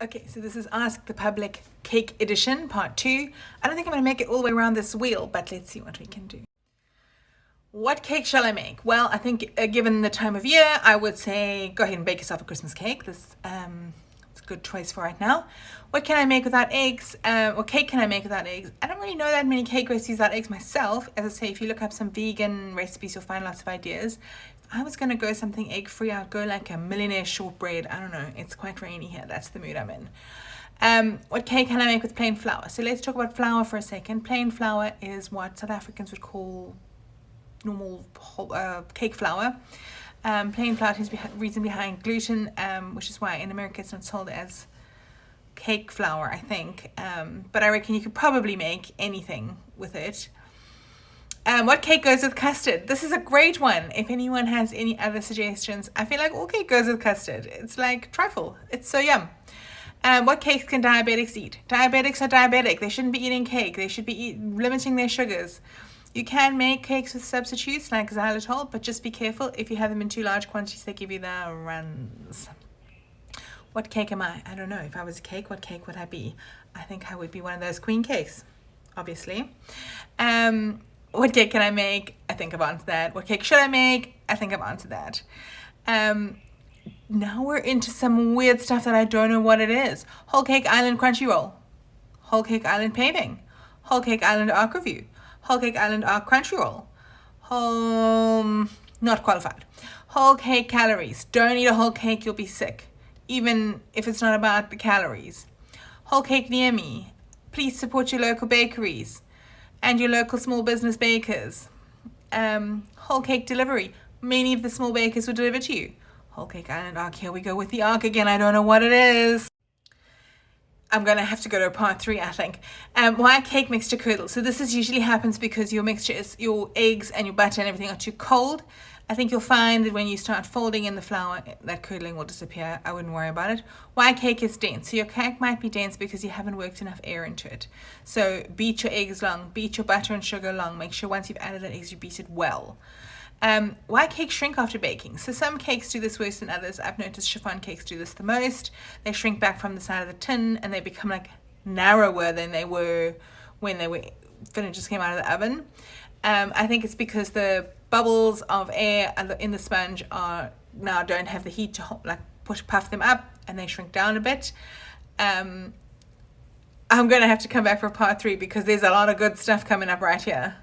Okay, so this is Ask the Public Cake Edition, part 2. I don't think I'm going to make it all the way around this wheel, but let's see what we can do. What cake shall I make? Well, I think given the time of year, I would say go ahead and bake yourself a Christmas cake. It's a good choice for right now. What can I make without eggs? What cake can I make without eggs? I don't really know that many cake recipes without eggs myself. As I say, if you look up some vegan recipes, you'll find lots of ideas. If I was going to go something egg-free, I'd go like a millionaire shortbread. I don't know. It's quite rainy here. That's the mood I'm in. What cake can I make with plain flour? So let's talk about flour for a second. Plain flour is what South Africans would call normal cake flour. Plain flour is the reason behind gluten, which is why in America it's not sold as cake flour, I think. But I reckon you could probably make anything with it. What cake goes with custard? This is a great one. If anyone has any other suggestions, I feel like all cake goes with custard. It's like trifle. It's so yum. What cakes can diabetics eat? Diabetics are diabetic. They shouldn't be eating cake. They should be limiting their sugars. You can make cakes with substitutes like xylitol, but just be careful. If you have them in too large quantities, they give you the runs. What cake am I? I don't know. If I was a cake, what cake would I be? I think I would be one of those queen cakes, obviously. What cake can I make? I think I've answered that. What cake should I make? I think I've answered that. Now we're into some weird stuff that I don't know what it is. Whole Cake Island Crunchy Roll. Whole Cake Island Paving. Whole Cake Island Arc Review. Whole Cake Island Arc Crunchy Roll. Not qualified. Whole cake calories. Don't eat a whole cake, you'll be sick. Even if it's not about the calories. Whole Cake Near Me. Please support your local bakeries and your local small business bakers. Whole cake delivery. Many of the small bakers will deliver to you. Whole Cake Island Arc. Here we go with the arc again. I don't know what it is. I'm going to have to go to part 3, I think. Why cake mixture curdle? So this usually happens because your mixture is, your eggs and your butter and everything are too cold. I think you'll find that when you start folding in the flour, that curdling will disappear. I wouldn't worry about it. Why cake is dense? So your cake might be dense because you haven't worked enough air into it. So beat your eggs long, beat your butter and sugar long. Make sure once you've added the eggs, you beat it well. Why cakes shrink after baking? So some cakes do this worse than others. I've noticed chiffon cakes do this the most. They shrink back from the side of the tin and they become like narrower than they were when just came out of the oven. I think it's because the bubbles of air in the sponge don't have the heat to puff them up, and they shrink down a bit. I'm going to have to come back for part 3 because there's a lot of good stuff coming up right here.